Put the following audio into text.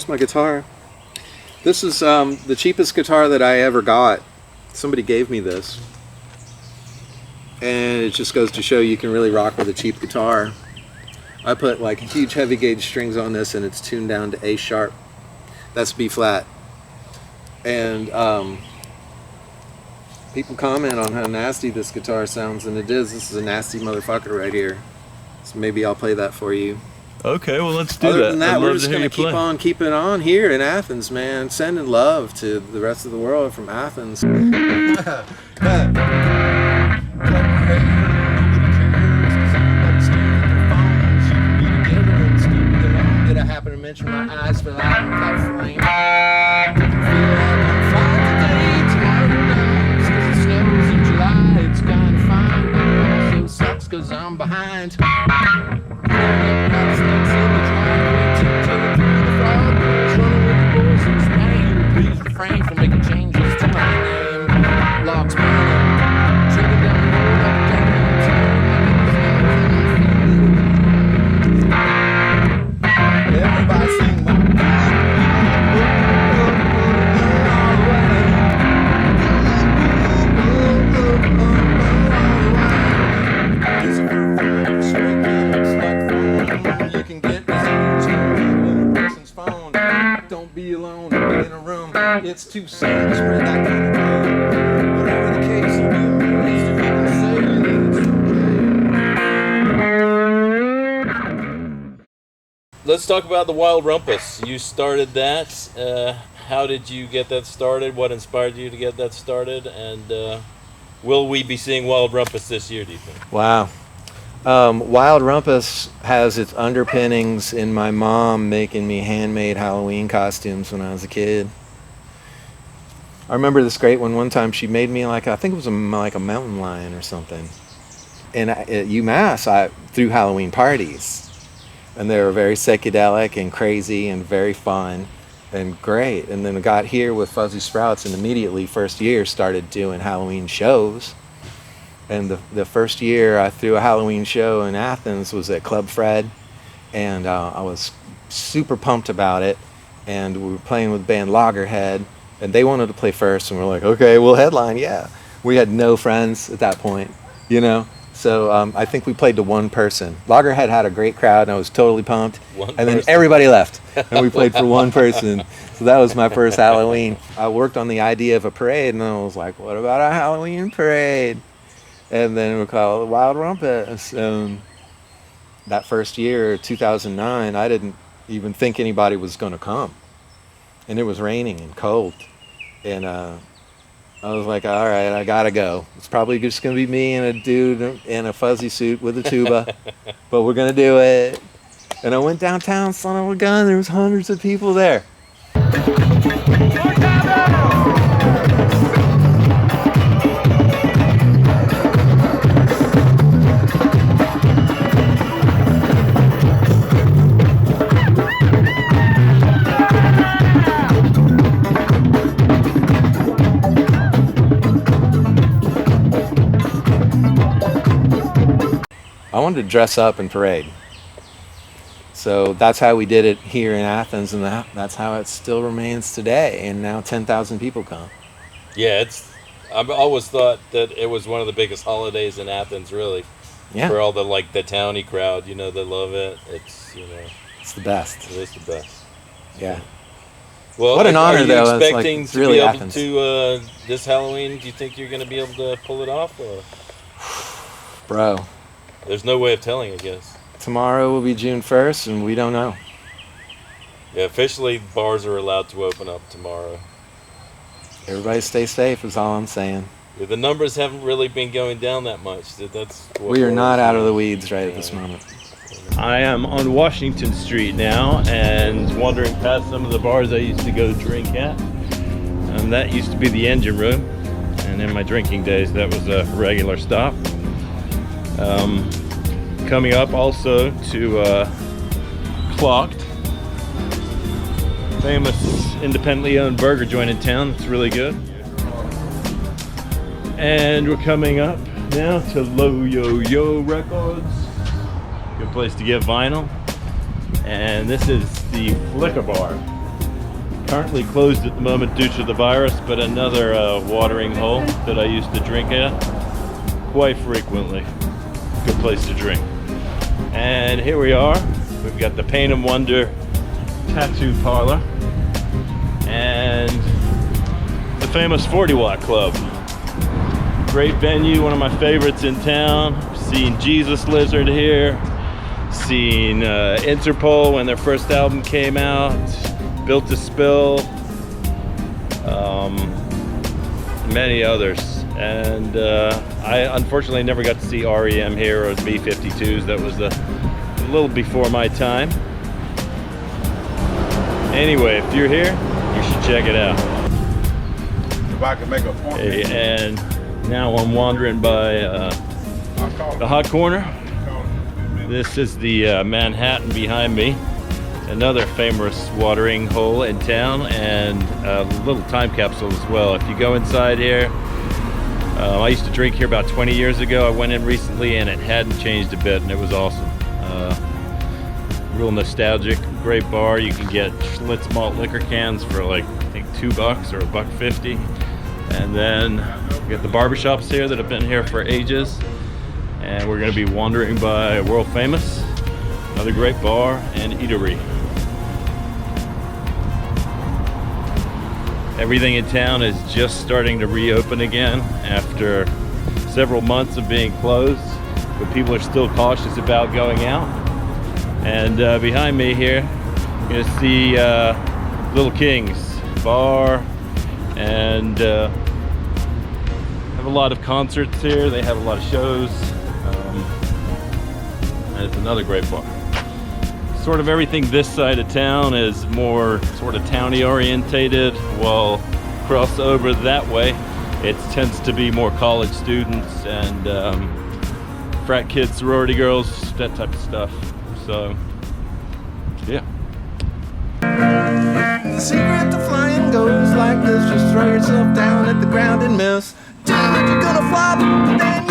Here's my guitar. This is the cheapest guitar that I ever got. Somebody gave me this. And it just goes to show you can really rock with a cheap guitar. I put like huge heavy gauge strings on this and it's tuned down to A sharp. That's B flat. And people comment on how nasty this guitar sounds, and it is. This is a nasty motherfucker right here. So maybe I'll play that for you. Okay, well, let's do that. Other than that, we're just going to keep on keeping on here in Athens, man. Sending love to the rest of the world from Athens. Did I happen to mention my eyes fell out like a flame? Feel like I'm fine today, tomorrow night. 'Cause it snows in July, it's kind of fine. But it also sucks 'cause I'm behind. Please refrain from making changes to my name. Logs burning, trigger down the road like a everybody sing my you can get this in a person's phone. Don't be alone in a room. It's too sad to spread that kind of pain. Whatever the case, you'll be amazed if you can say it's okay. Let's talk about the Wild Rumpus. You started that. How did you get that started? What inspired you to get that started? And will we be seeing Wild Rumpus this year, do you think? Wow. Wild Rumpus has its underpinnings in my mom making me handmade Halloween costumes when I was a kid. I remember this great one. One time she made me like, I think it was like a mountain lion or something. And at UMass, I threw Halloween parties. And they were very psychedelic and crazy and very fun and great. And then I got here with Fuzzy Sprouts and immediately first year started doing Halloween shows. And the first year I threw a Halloween show in Athens was at Club Fred. And I was super pumped about it. And we were playing with the band Loggerhead. And they wanted to play first. And we're like, okay, we'll headline, yeah. We had no friends at that point, you know. So I think we played to one person. Loggerhead had a great crowd, and I was totally pumped. And then everybody left, and we played for one person. So that was my first Halloween. I worked on the idea of a parade, and I was like, what about a Halloween parade? And then we called it Wild Rumpus. That first year, 2009, I didn't even think anybody was going to come. And it was raining and cold. And I was like, all right, I gotta go. It's probably just gonna be me and a dude in a fuzzy suit with a tuba, but we're gonna do it. And I went downtown, son of a gun, there was hundreds of people there. I wanted to dress up and parade. So that's how we did it here in Athens, and that's how it still remains today. And now 10,000 people come. Yeah, I've always thought that it was one of the biggest holidays in Athens, really. Yeah. For all the towny crowd, they love it. It's, It's the best. It is the best. Yeah. Well, what an honor, though. Are you expecting it's to really be able Athens. to, this Halloween, do you think you're going to be able to pull it off? Or? Bro. There's no way of telling, I guess. Tomorrow will be June 1st, and we don't know. Yeah, officially, bars are allowed to open up tomorrow. Everybody stay safe is all I'm saying. Yeah, the numbers haven't really been going down that much. That's what we are not out of the weeds right at this moment. I am on Washington Street now and wandering past some of the bars I used to go drink at. That used to be the Engine Room, and in my drinking days that was a regular stop. Coming up also to Clocked, famous independently owned burger joint in town. It's really good. And we're coming up now to Low Yo Yo Records. Good place to get vinyl. And this is the Flicker Bar. currently closed at the moment due to the virus, but another watering hole that I used to drink at quite frequently. Good place to drink. And here we are. We've got the Paint and Wonder Tattoo Parlor and the famous 40 Watt Club. Great venue, one of my favorites in town. Seen Jesus Lizard here. Seen Interpol when their first album came out. Built to Spill. Many others. And I unfortunately never got to see REM here or the B-52s. That was a little before my time. Anyway, if you're here, you should check it out. If I can make a point. Hey, and now I'm wandering by the Hot Corner. This is the Manhattan behind me. Another famous watering hole in town, and a little time capsule as well. If you go inside here, I used to drink here about 20 years ago. I went in recently and it hadn't changed a bit, and it was awesome. Real nostalgic, great bar. You can get Schlitz malt liquor cans for like, I think $2 or $1.50. And then we got the barbershops here that have been here for ages. And we're gonna be wandering by World Famous, another great bar and eatery. Everything in town is just starting to reopen again after several months of being closed, but people are still cautious about going out. And behind me here, you're gonna see Little King's bar, and have a lot of concerts here. They have a lot of shows, and it's another great bar. Sort of everything this side of town is more sort of towny orientated, while cross over that way it tends to be more college students and frat kids, sorority girls, that type of stuff. So yeah. The secret to flying goes like this: just throw yourself down at the ground and miss. You're gonna flop, then